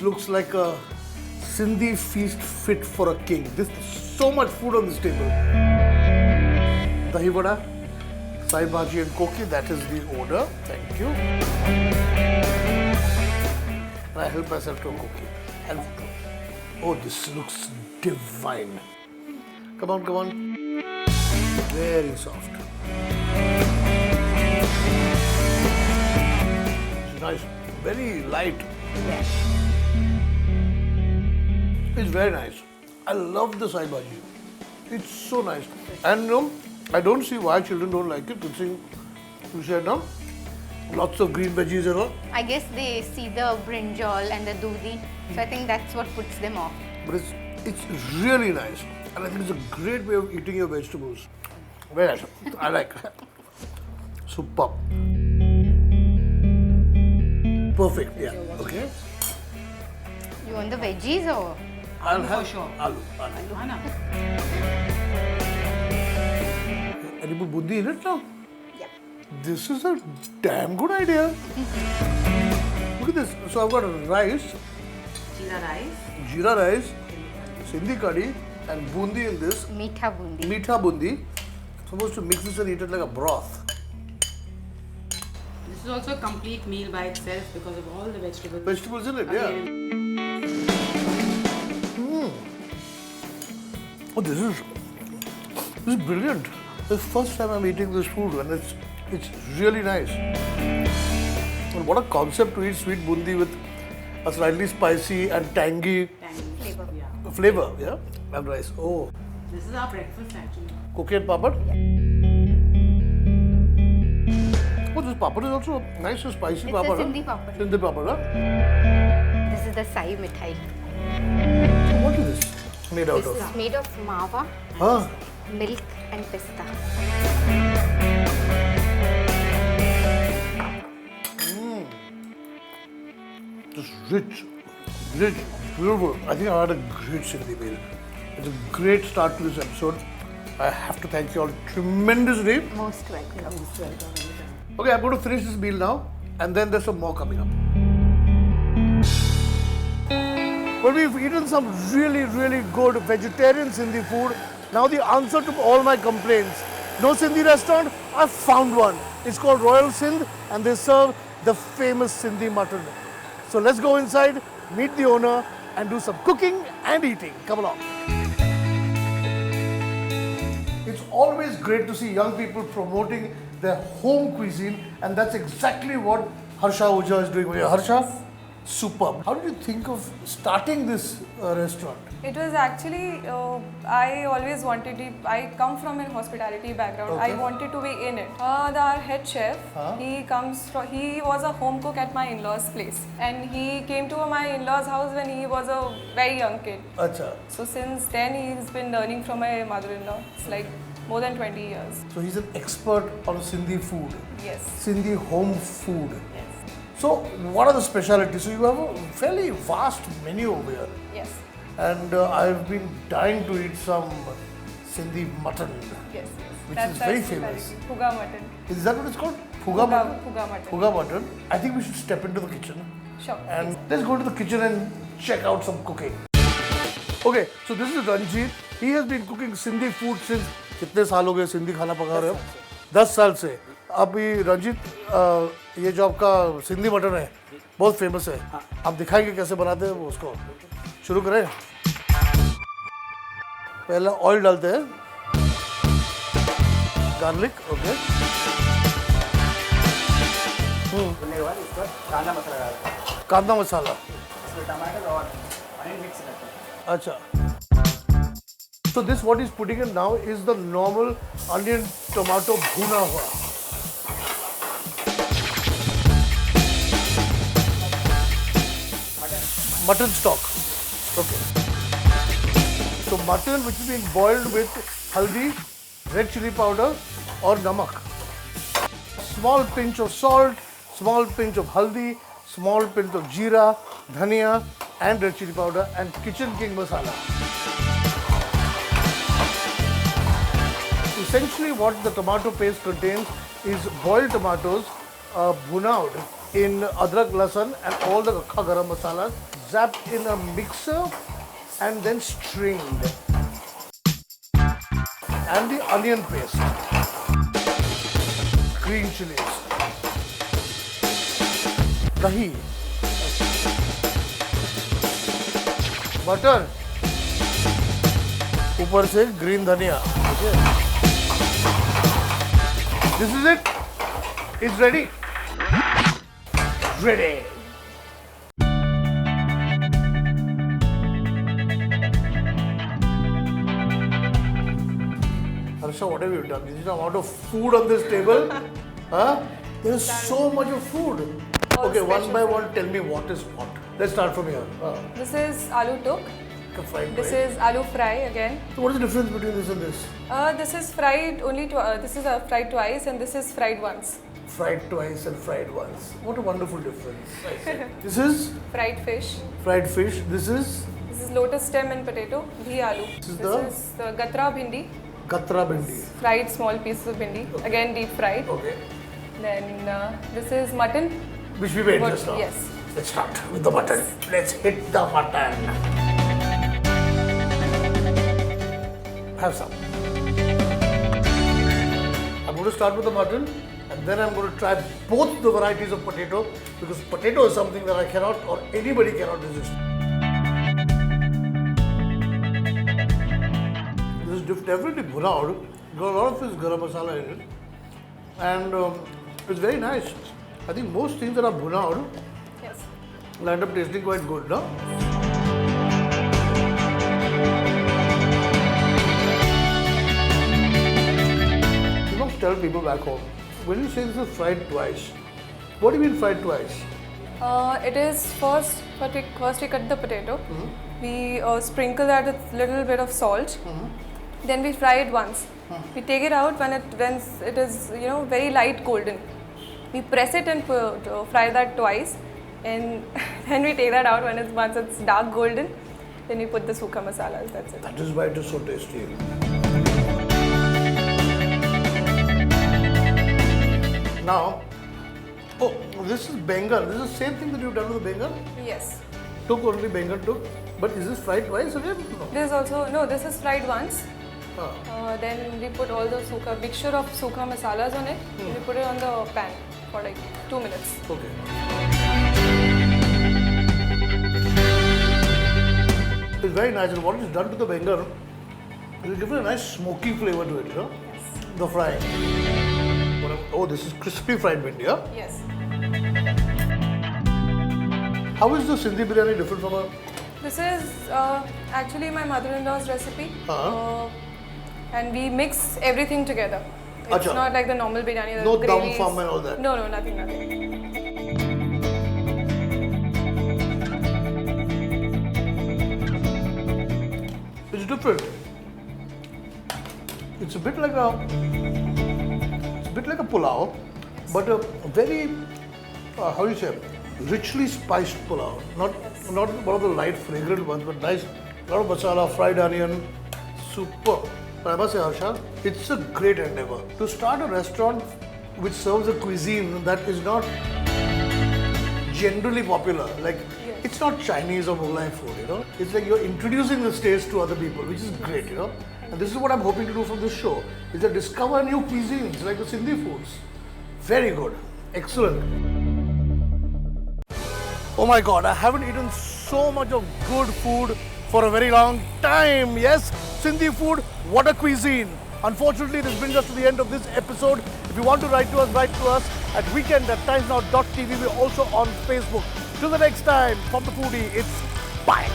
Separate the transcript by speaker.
Speaker 1: looks like a Sindhi feast fit for a king. There's so much food on this table. Dahi vada, sai bhaji and koki, that is the order. Thank you. And I help myself to a koki. And oh, this looks divine. Come on, come on. Very soft. It's nice. Very light.
Speaker 2: Yes.
Speaker 1: It's very nice. I love the sai bhaji. It's so nice. And I don't see why children don't like it. Considering you said lots of green veggies and all.
Speaker 2: I guess they see the brinjal and the doodhi, so I think that's what puts them off.
Speaker 1: But it's really nice. And I think it's a great way of eating your vegetables. Very nice. I like it. Superb. Perfect. Yeah. Okay.
Speaker 2: You want the veggies or?
Speaker 1: I'll
Speaker 3: for
Speaker 1: have
Speaker 3: sure.
Speaker 1: aloo.
Speaker 3: Anna.
Speaker 1: And you put bundi in it now?
Speaker 2: Yeah.
Speaker 1: This is a damn good idea. Look at this. So I've got rice, jeera rice, Sindhi curry, and bundi in this.
Speaker 2: Meetha bundi.
Speaker 1: Meetha bundi. Supposed to mix this and eat it like a broth.
Speaker 3: This is also a complete meal by itself because of all the vegetables.
Speaker 1: Vegetables in it, yeah. Oh, this is brilliant. It's the first time I'm eating this food and it's really nice. And what a concept to eat sweet bundi with a slightly spicy and tangy
Speaker 2: Flavor.
Speaker 3: Yeah.
Speaker 1: flavor, yeah? And rice. Oh,
Speaker 3: This is our breakfast actually.
Speaker 1: cookie and papad. Oh, this papad is also nice and spicy
Speaker 2: It's a
Speaker 1: papad.
Speaker 2: Sindhi papad.
Speaker 1: Sindhi papad, huh?
Speaker 2: This is the sai mithai.
Speaker 1: So what is this made out
Speaker 2: This
Speaker 1: of?
Speaker 2: is made of mawa,
Speaker 1: Huh?
Speaker 2: milk and pista.
Speaker 1: Just rich, beautiful. I think I had a great Sindhi meal. It's a great start to this episode. I have to thank you all tremendously.
Speaker 2: Most welcome.
Speaker 1: Okay, I'm going to finish this meal now, and then there's some more coming up. Well, we've eaten some really good vegetarian Sindhi food. Now the answer to all my complaints. No Sindhi restaurant? I found one. It's called Royal Sindh, and they serve the famous Sindhi mutton. So let's go inside, meet the owner, and do some cooking and eating. Come along. It's always great to see young people promoting their home cuisine, and that's exactly what Harsha Ahuja is doing. Harsha, superb. How did you think of starting this restaurant?
Speaker 4: It was actually, I always wanted it. I come from a hospitality background.
Speaker 1: Okay.
Speaker 4: I wanted to be in it. Our head chef, he was a home cook at my in-laws' place. And he came to my in-laws' house when he was a very young kid.
Speaker 1: Acha.
Speaker 4: So since then, he's been learning from my mother-in-law. It's like more than 20 years.
Speaker 1: So he's an expert on Sindhi food,
Speaker 4: Yes.
Speaker 1: Sindhi home food.
Speaker 4: Yes.
Speaker 1: So what are the specialities? So you have a fairly vast menu over here.
Speaker 4: Yes.
Speaker 1: And I've been dying to eat some Sindhi mutton.
Speaker 4: Yes.
Speaker 1: Which is very famous.
Speaker 4: specialty. Puga mutton.
Speaker 1: Is that what it's called? Puga mutton?
Speaker 4: Puga mutton.
Speaker 1: Puga mutton. I think we should step into the kitchen.
Speaker 4: Sure.
Speaker 1: And let's go to the kitchen and check out some cooking. Okay, so this is Ranjit. He has been cooking Sindhi food since कितने साल हो गए सिंधी खाना पका रहे हो? 10 साल से. अभी रंजीत ये जो आपका सिंधी मटन है बहुत फेमस है. आप दिखाएंगे कैसे बनाते हैं वो उसको. शुरू करें. पहला ऑयल डालते हैं. Garlic, okay.
Speaker 5: भुनने के बाद इसका कांदा मसाला डालते हैं,
Speaker 1: कांदा मसाला.
Speaker 5: इसमें टमाटर और ऑनियन मिक्स करते हैं.
Speaker 1: अच्छा. So this what he's putting in now is the normal onion tomato bhuna hua. Mutton stock. Okay. So mutton which is being boiled with haldi, red chili powder or namak. Small pinch of salt, small pinch of haldi, small pinch of jeera, dhania and red chili powder and kitchen king masala. Essentially what the tomato paste contains is boiled tomatoes, bhuna out in adrak, lasan and all the rakha garam masalas, zapped in a mixer and then strained. And the onion paste, green chilies, dahi, butter, ऊपर से green धनिया. Okay. This is it. It's ready. Ready. Harsha, what have you done? Is the amount of food on this table? Huh? There is so much of food.
Speaker 4: All
Speaker 1: Okay, one
Speaker 4: special
Speaker 1: by
Speaker 4: food.
Speaker 1: one, tell me what is what. Let's start from here.
Speaker 4: This is aloo tuk.
Speaker 1: Fried
Speaker 4: This
Speaker 1: rice.
Speaker 4: is aloo fry again.
Speaker 1: So what is the difference between this and this?
Speaker 4: This is fried only. This is fried twice, and this is fried once.
Speaker 1: Fried twice and fried once. What a wonderful difference. This is
Speaker 4: Fried fish.
Speaker 1: fried fish. This is
Speaker 4: This is lotus stem and potato. Ghee aloo.
Speaker 1: This is
Speaker 4: This is the gatra bhindi.
Speaker 1: gatra bindi.
Speaker 4: Fried small pieces of bhindi. Again deep fried.
Speaker 1: Okay.
Speaker 4: Then this is mutton.
Speaker 1: Which we made
Speaker 4: What-
Speaker 1: just now.
Speaker 4: yes.
Speaker 1: Let's start with the mutton. Let's hit the mutton. Have some. I'm going to start with the mutton and then I'm going to try both the varieties of potato because potato is something that I cannot or anybody cannot resist. This is definitely bhuna. Got a lot of this garam masala in it and it's very nice. I think most things that are bhuna
Speaker 4: Yes.
Speaker 1: will end up tasting quite good, no? You must tell people back home, when you say this is fried twice, what do you mean fried twice?
Speaker 4: It is first we cut the potato. We sprinkle that with little bit of salt. Then we fry it once. We take it out when it is very light golden. We press it and fry that twice, and then we take that out once it's dark golden. Then we put the sukha masalas. That's it.
Speaker 1: That is why it is so tasty. Now, oh, this is bengal. This is the same thing that you've done with the bengal?
Speaker 4: Yes.
Speaker 1: Took only bengal took. But is this fried twice again? No.
Speaker 4: This also this is fried once.
Speaker 1: Ah.
Speaker 4: Then we put all the mixture of sukha masalas on it. And we put it on the pan for like 2 minutes.
Speaker 1: Okay. It's very nice, and what is done to the bengal is given a nice smoky flavor to it, you know?
Speaker 4: Yes.
Speaker 1: The fry. Oh, this is crispy fried bindi, yeah?
Speaker 4: Yes.
Speaker 1: How is the Sindhi biryani different from a...
Speaker 4: This is actually my mother-in-law's recipe. And we mix everything together. It's
Speaker 1: Acha.
Speaker 4: not like the normal biryani. The
Speaker 1: No dum
Speaker 4: gravies.
Speaker 1: fum and all that?
Speaker 4: No, nothing.
Speaker 1: It's different. It's a bit like a pulao, but a very, how do you say, richly spiced pulao. Not one of the light fragrant ones, but nice, lot of masala, fried onion, super. But I must say, Harsha, it's a great endeavor to start a restaurant which serves a cuisine that is not generally popular. Like, it's not Chinese or Mughlai food, you know. It's like you're introducing this taste to other people, which is great, you know. And this is what I'm hoping to do from this show, is to discover new cuisines like the Sindhi foods. Very good. Excellent. Oh my God, I haven't eaten so much of good food for a very long time. Yes, Sindhi food, what a cuisine. Unfortunately, this brings us to the end of this episode. If you want to write to us at weekend@timesnow.tv. We're also on Facebook. Till the next time, from the foodie, it's bye.